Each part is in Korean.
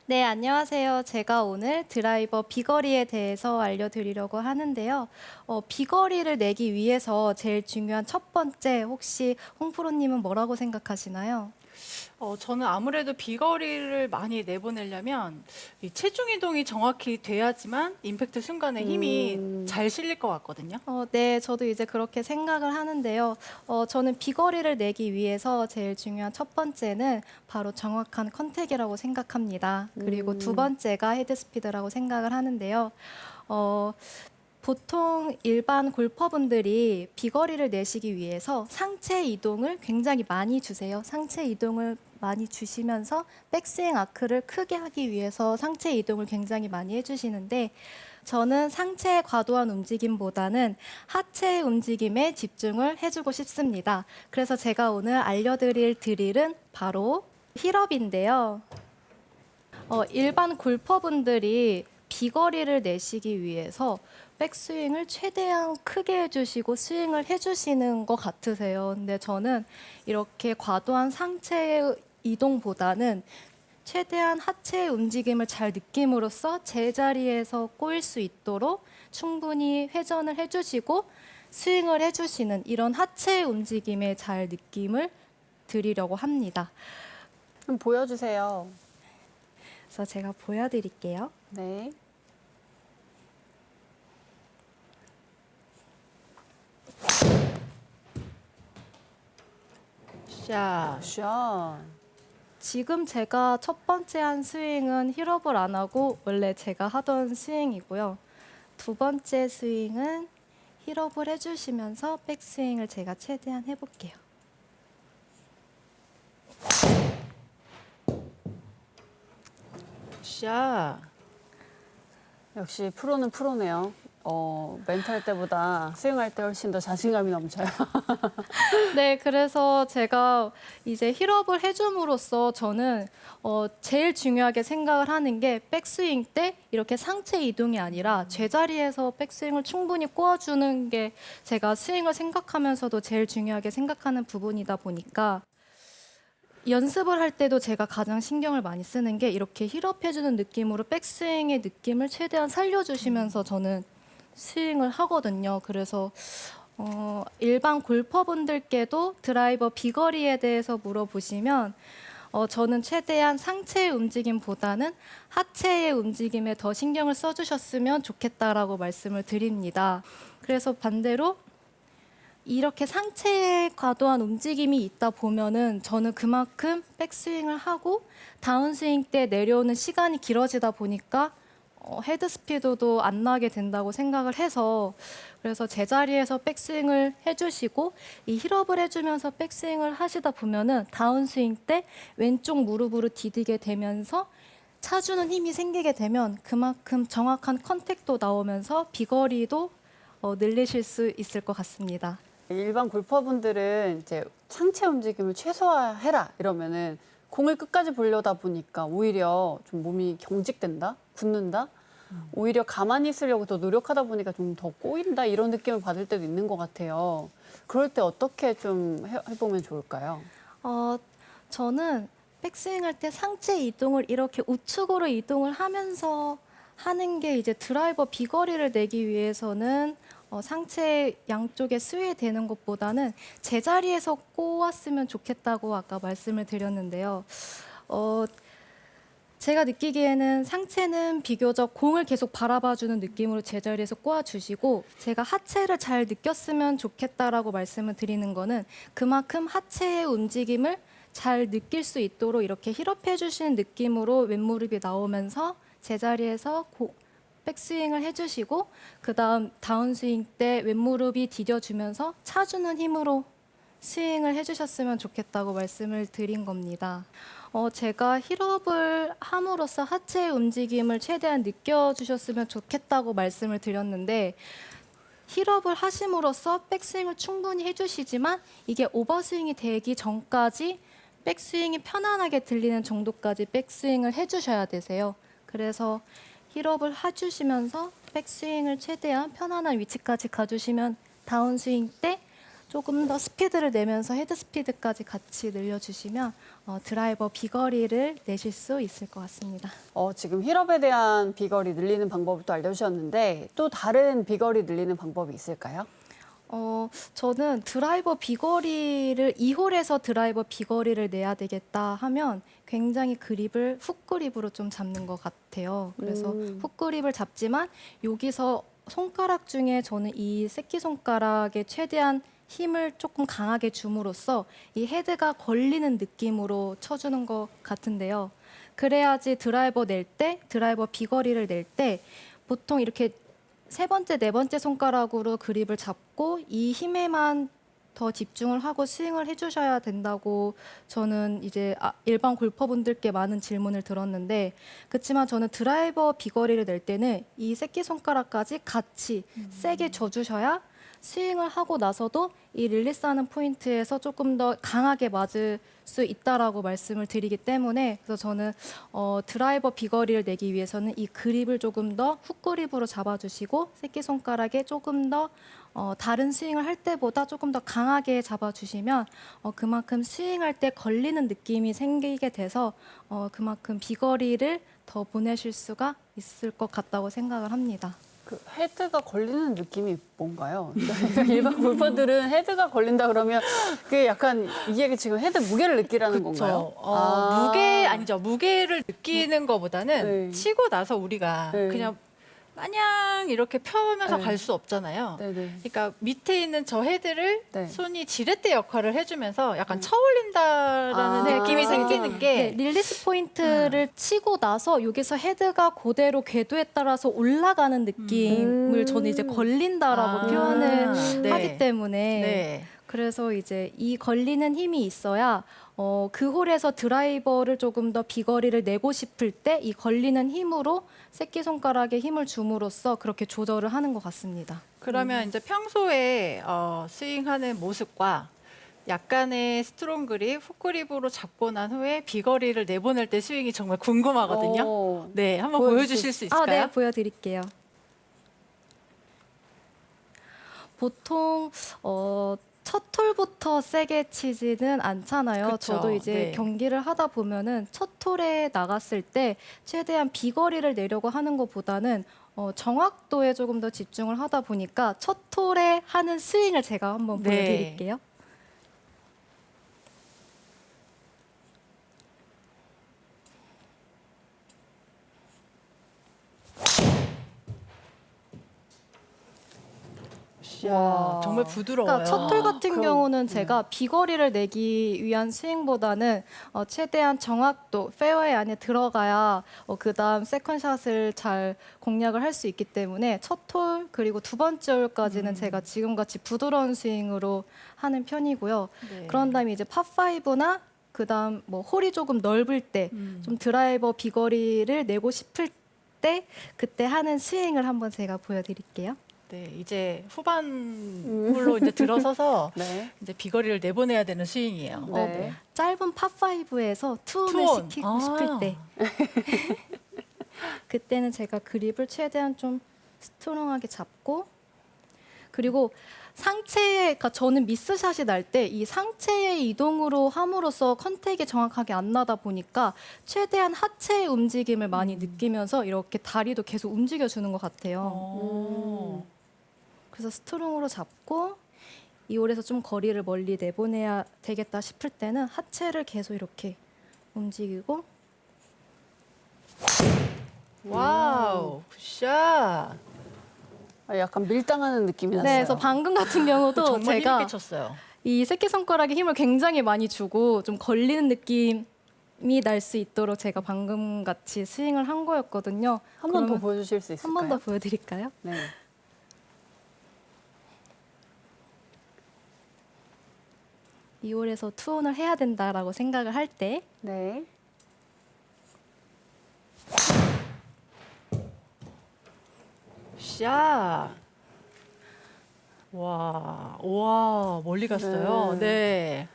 네, 안녕하세요. 제가 오늘 드라이버 비거리에 대해서 알려드리려고 하는데요. 비거리를 내기 위해서 제일 중요한 첫 번째, 혹시 홍프로님은 뭐라고 생각하시나요? 저는 아무래도 비거리를 많이 내보내려면 이 체중 이동이 정확히 돼야지만 임팩트 순간에 힘이 음, 잘 실릴 것 같거든요. 네, 저도 이제 그렇게 생각을 하는데요. 저는 비거리를 내기 위해서 제일 중요한 첫 번째는 바로 정확한 컨택이라고 생각합니다. 그리고 두 번째가 헤드스피드라고 생각을 하는데요. 어, 보통 일반 골퍼분들이 비거리를 내시기 위해서 상체 이동을 굉장히 많이 주세요. 상체 이동을 많이 주시면서 백스윙 아크를 크게 하기 위해서 상체 이동을 굉장히 많이 해주시는데 저는 상체의 과도한 움직임보다는 하체의 움직임에 집중을 해주고 싶습니다. 그래서 제가 오늘 알려드릴 드릴은 바로 힐업인데요. 일반 골퍼분들이 비거리를 내시기 위해서 백스윙을 최대한 크게 해주시고 스윙을 해주시는 것 같으세요. 근데 저는 이렇게 과도한 상체 이동보다는 최대한 하체의 움직임을 잘 느낌으로써 제자리에서 꼬일 수 있도록 충분히 회전을 해주시고 스윙을 해주시는 이런 하체의 움직임에 잘 느낌을 드리려고 합니다. 좀 보여주세요. 그래서 제가 보여드릴게요. 네. 샷. 굿샷. 지금 제가 첫 번째 한 스윙은 힐업을 안 하고 원래 제가 하던 스윙이고요. 두 번째 스윙은 힐업을 해주시면서 백스윙을 제가 최대한 해볼게요. 샷. 역시 프로는 프로네요. 멘탈 때보다 스윙할 때 훨씬 더 자신감이 넘쳐요. 네, 그래서 제가 이제 힐업을 해줌으로써 저는 제일 중요하게 생각을 하는 게 백스윙 때 이렇게 상체 이동이 아니라 제자리에서 백스윙을 충분히 꼬아주는 게 제가 스윙을 생각하면서도 제일 중요하게 생각하는 부분이다 보니까 연습을 할 때도 제가 가장 신경을 많이 쓰는 게 이렇게 힐업해주는 느낌으로 백스윙의 느낌을 최대한 살려주시면서 저는 스윙을 하거든요. 그래서 일반 골퍼분들께도 드라이버 비거리에 대해서 물어보시면 저는 최대한 상체의 움직임보다는 하체의 움직임에 더 신경을 써주셨으면 좋겠다라고 말씀을 드립니다. 그래서 반대로 이렇게 상체에 과도한 움직임이 있다 보면은 저는 그만큼 백스윙을 하고 다운스윙 때 내려오는 시간이 길어지다 보니까 헤드 스피드도 안 나게 된다고 생각을 해서 그래서 제자리에서 백스윙을 해주시고 이 힐업을 해주면서 백스윙을 하시다 보면은 다운스윙 때 왼쪽 무릎으로 디디게 되면서 차주는 힘이 생기게 되면 그만큼 정확한 컨택도 나오면서 비거리도 늘리실 수 있을 것 같습니다. 일반 골퍼분들은 이제 상체 움직임을 최소화해라 이러면은 공을 끝까지 보려다 보니까 오히려 좀 몸이 경직된다, 굳는다. 오히려 가만히 있으려고 더 노력하다 보니까 좀 더 꼬인다 이런 느낌을 받을 때도 있는 것 같아요. 그럴 때 어떻게 좀 해보면 좋을까요? 어, 저는 백스윙 할 때 상체 이동을 이렇게 우측으로 이동을 하면서 하는 게 이제 드라이버 비거리를 내기 위해서는 상체 양쪽에 스웨되는 것보다는 제자리에서 꼬았으면 좋겠다고 아까 말씀을 드렸는데요. 어, 제가 느끼기에는 상체는 비교적 공을 계속 바라봐주는 느낌으로 제자리에서 꼬아주시고 제가 하체를 잘 느꼈으면 좋겠다라고 말씀을 드리는 거는 그만큼 하체의 움직임을 잘 느낄 수 있도록 이렇게 힐업해 주시는 느낌으로 왼무릎이 나오면서 제자리에서 백스윙을 해주시고 그 다음 다운스윙 때 왼무릎이 디뎌주면서 차주는 힘으로 스윙을 해주셨으면 좋겠다고 말씀을 드린 겁니다. 제가 힐업을 함으로써 하체의 움직임을 최대한 느껴주셨으면 좋겠다고 말씀을 드렸는데 힐업을 하심으로써 백스윙을 충분히 해주시지만 이게 오버스윙이 되기 전까지 백스윙이 편안하게 들리는 정도까지 백스윙을 해주셔야 되세요. 그래서 힐업을 해주시면서 백스윙을 최대한 편안한 위치까지 가주시면 다운스윙 때 조금 더 스피드를 내면서 헤드 스피드까지 같이 늘려주시면 드라이버 비거리를 내실 수 있을 것 같습니다. 지금 힐업에 대한 비거리 늘리는 방법을 또 알려주셨는데 또 다른 비거리 늘리는 방법이 있을까요? 저는 드라이버 비거리를 2홀에서 드라이버 비거리를 내야 되겠다 하면 굉장히 그립을 훅 그립으로 좀 잡는 것 같아요. 그래서 훅 그립을 잡지만 여기서 손가락 중에 저는 이 새끼손가락에 최대한 힘을 조금 강하게 줌으로써 이 헤드가 걸리는 느낌으로 쳐주는 것 같은데요. 그래야지 드라이버 낼 때, 드라이버 비거리를 낼 때 보통 이렇게 세 번째, 네 번째 손가락으로 그립을 잡고 이 힘에만 더 집중을 하고 스윙을 해주셔야 된다고 저는 이제 일반 골퍼분들께 많은 질문을 들었는데 그렇지만 저는 드라이버 비거리를 낼 때는 이 새끼손가락까지 같이 세게 져주셔야 스윙을 하고 나서도 이 릴리스하는 포인트에서 조금 더 강하게 맞을 수 있다라고 말씀을 드리기 때문에 그래서 저는 드라이버 비거리를 내기 위해서는 이 그립을 조금 더 훅 그립으로 잡아주시고 새끼손가락에 조금 더 다른 스윙을 할 때보다 조금 더 강하게 잡아주시면 그만큼 스윙할 때 걸리는 느낌이 생기게 돼서 그만큼 비거리를 더 보내실 수가 있을 것 같다고 생각을 합니다. 그 헤드가 걸리는 느낌이 뭔가요? 일반 골퍼들은 헤드가 걸린다 그러면 그게 약간 이게 지금 헤드 무게를 느끼라는 건가요? 무게 아니죠. 무게를 느끼는 것보다는 네. 치고 나서 우리가 네. 그냥 마냥 이렇게 펴면서 네. 갈 수 없잖아요. 네네. 그러니까 밑에 있는 저 헤드를 네. 손이 지렛대 역할을 해주면서 약간 쳐올린다라는 아. 느낌이 생기는 네, 게 릴리스 포인트를 치고 나서 여기서 헤드가 그대로 궤도에 따라서 올라가는 느낌을 저는 이제 걸린다라고 표현을 네. 하기 때문에 네. 그래서 이제 이 걸리는 힘이 있어야 그 홀에서 드라이버를 조금 더 비거리를 내고 싶을 때 이 걸리는 힘으로 새끼손가락에 힘을 줌으로써 그렇게 조절을 하는 것 같습니다. 그러면 이제 평소에 스윙하는 모습과 약간의 스트롱 그립, 훅 그립으로 잡고 난 후에 비거리를 내보낼 때 스윙이 정말 궁금하거든요. 네, 한번 보여주실 수 있을까요? 네, 보여드릴게요. 보통 첫 톨부터 세게 치지는 않잖아요. 그쵸, 저도 이제 네. 경기를 하다 보면은 첫 톨에 나갔을 때 최대한 비거리를 내려고 하는 것보다는 정확도에 조금 더 집중을 하다 보니까 첫 톨에 하는 스윙을 제가 한번 네. 보여드릴게요. 와. 정말 부드러워요. 그러니까 첫 톨 같은 그럼, 경우는 네. 제가 비거리를 내기 위한 스윙보다는 최대한 정확도, 페어웨이 안에 들어가야 그다음 세컨샷을 잘 공략을 할 수 있기 때문에 첫 톨 그리고 두 번째 홀까지는 제가 지금같이 부드러운 스윙으로 하는 편이고요. 네. 그런 다음에 이제 파5나 그다음 뭐 홀이 조금 넓을 때 좀 드라이버 비거리를 내고 싶을 때 그때 하는 스윙을 한번 제가 보여드릴게요. 네, 이제 후반 홀로 이제 들어서서 네. 이제 비거리를 내보내야 되는 스윙이에요. 네. 짧은 파5에서 투혼을 투혼. 시키고 아. 싶을 때 그때는 제가 그립을 최대한 좀 스트롱하게 잡고 그리고 상체에 그러니까 저는 미스샷이 날 때 이 상체의 이동으로 함으로써 컨택이 정확하게 안 나다 보니까 최대한 하체의 움직임을 많이 느끼면서 이렇게 다리도 계속 움직여주는 것 같아요. 그래서 스트롱으로 잡고 이 홀에서 좀 거리를 멀리 내보내야 되겠다 싶을 때는 하체를 계속 이렇게 움직이고 와우, 굿샷. 약간 밀당하는 느낌이 났어요. 네, 그래서 방금 같은 경우도 정말 제가 힘있게 쳤어요. 이 새끼손가락에 힘을 굉장히 많이 주고 좀 걸리는 느낌이 날 수 있도록 제가 방금 같이 스윙을 한 거였거든요. 한 번 더 그러면 보여주실 수 한 있을까요? 번 더 보여드릴까요? 네. 이 홀에서 투혼을 해야 된다라고 생각을 할 때 네. 샷. 와, 멀리 갔어요. 네.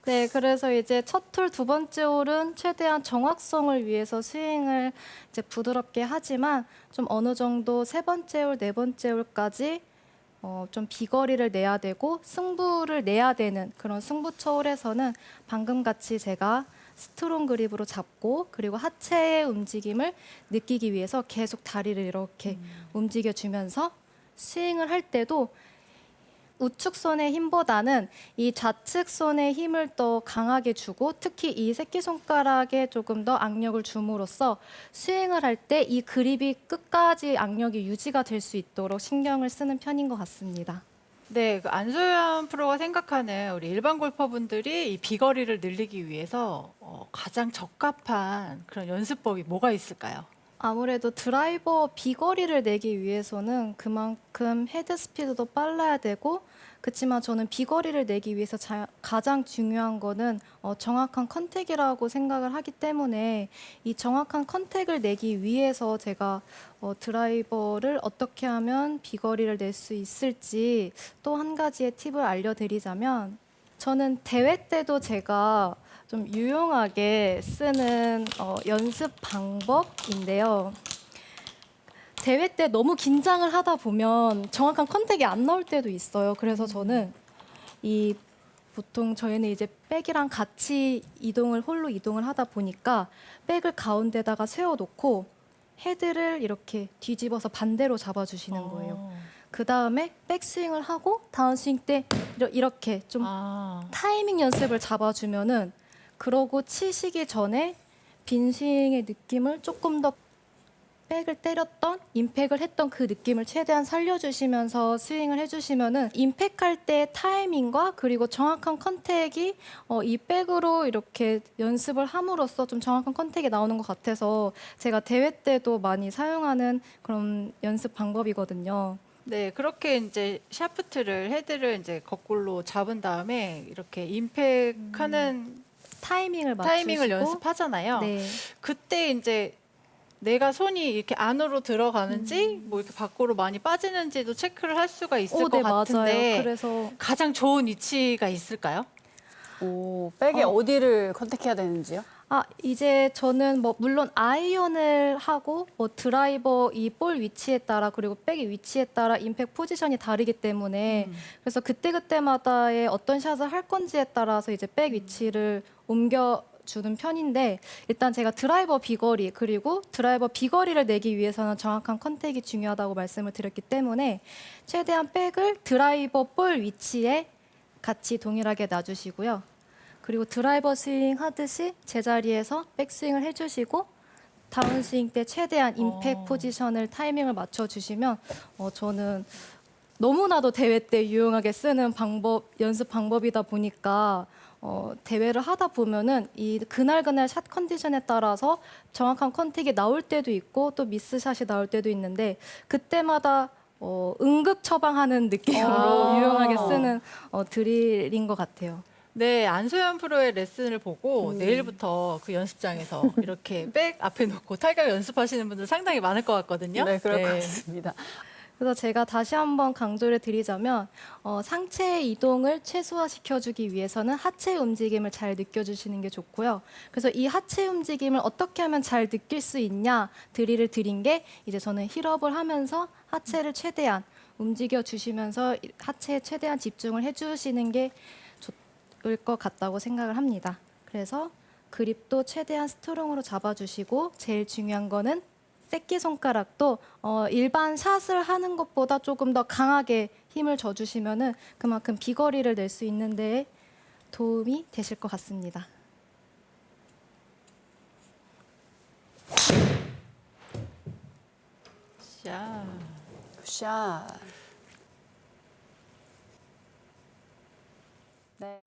네, 그래서 이제 첫 홀 두 번째 홀은 최대한 정확성을 위해서 스윙을 이제 부드럽게 하지만 좀 어느 정도 세 번째 홀, 네 번째 홀까지 좀 비거리를 내야 되고 승부를 내야 되는 그런 승부처 홀에서는 방금 같이 제가 스트롱 그립으로 잡고 그리고 하체의 움직임을 느끼기 위해서 계속 다리를 이렇게 움직여주면서 스윙을 할 때도 우측손의 힘보다는 이 좌측손의 힘을 더 강하게 주고 특히 이 새끼손가락에 조금 더 악력을 줌으로써 스윙을 할 때 이 그립이 끝까지 악력이 유지가 될 수 있도록 신경을 쓰는 편인 것 같습니다. 네, 그 안소연 프로가 생각하는 우리 일반 골퍼분들이 이 비거리를 늘리기 위해서 가장 적합한 그런 연습법이 뭐가 있을까요? 아무래도 드라이버 비거리를 내기 위해서는 그만큼 헤드 스피드도 빨라야 되고 그렇지만 저는 비거리를 내기 위해서 가장 중요한 거는 정확한 컨택이라고 생각을 하기 때문에 이 정확한 컨택을 내기 위해서 제가 드라이버를 어떻게 하면 비거리를 낼 수 있을지 또 한 가지의 팁을 알려드리자면 저는 대회 때도 제가 좀 유용하게 쓰는 연습 방법인데요. 대회 때 너무 긴장을 하다 보면 정확한 컨택이 안 나올 때도 있어요. 그래서 저는 보통 저희는 이제 백이랑 같이 홀로 이동을 하다 보니까 백을 가운데다가 세워놓고 헤드를 이렇게 뒤집어서 반대로 잡아주시는 거예요. 그 다음에 백스윙을 하고 다운스윙 때 이렇게 좀 타이밍 연습을 잡아주면은 그러고 치시기 전에 빈스윙의 느낌을 조금 더 백을 때렸던 임팩을 했던 그 느낌을 최대한 살려주시면서 스윙을 해주시면은 임팩할 때 타이밍과 그리고 정확한 컨택이 이 백으로 이렇게 연습을 함으로써 좀 정확한 컨택이 나오는 것 같아서 제가 대회 때도 많이 사용하는 그런 연습 방법이거든요. 네, 그렇게 이제 헤드를 이제 거꾸로 잡은 다음에 이렇게 임팩하는 타이밍을 맞추시고 타이밍을 연습하잖아요. 네. 그때 이제 내가 손이 이렇게 안으로 들어가는지 뭐 이렇게 밖으로 많이 빠지는지도 체크를 할 수가 있을 것 네, 같은데 맞아요. 그래서 가장 좋은 위치가 있을까요? 백에 어디를 컨택해야 되는지요? 이제 저는 물론 아이언을 하고 드라이버 이 볼 위치에 따라 그리고 백의 위치에 따라 임팩 포지션이 다르기 때문에 그래서 그때그때마다의 어떤 샷을 할 건지에 따라서 이제 백 위치를 옮겨주는 편인데 일단 제가 드라이버 비거리 그리고 드라이버 비거리를 내기 위해서는 정확한 컨택이 중요하다고 말씀을 드렸기 때문에 최대한 백을 드라이버 볼 위치에 같이 동일하게 놔주시고요. 그리고 드라이버 스윙 하듯이 제자리에서 백스윙을 해주시고 다운스윙 때 최대한 임팩 포지션을 타이밍을 맞춰주시면 저는 너무나도 대회 때 유용하게 쓰는 연습 방법이다 보니까 대회를 하다 보면은 이 그날 샷 컨디션에 따라서 정확한 컨택이 나올 때도 있고 또 미스샷이 나올 때도 있는데 그때마다 응급 처방하는 느낌으로 유용하게 쓰는 드릴인 것 같아요. 네, 안소연 프로의 레슨을 보고 내일부터 그 연습장에서 이렇게 백 앞에 놓고 타격 연습하시는 분들 상당히 많을 것 같거든요. 네, 그럴 것 같습니다. 그래서 제가 다시 한번 강조를 드리자면 상체의 이동을 최소화시켜주기 위해서는 하체 움직임을 잘 느껴주시는 게 좋고요. 그래서 이 하체 움직임을 어떻게 하면 잘 느낄 수 있냐 드릴을 드린 게 이제 저는 힐업을 하면서 하체를 최대한 움직여주시면서 하체에 최대한 집중을 해주시는 게 좋을 것 같다고 생각을 합니다. 그래서 그립도 최대한 스트롱으로 잡아주시고 제일 중요한 거는 새끼손가락도 일반 샷을 하는 것보다 조금 더 강하게 힘을 줘주시면은 그만큼 비거리를 낼 수 있는 데에 도움이 되실 것 같습니다. 자, 굿샷. 네.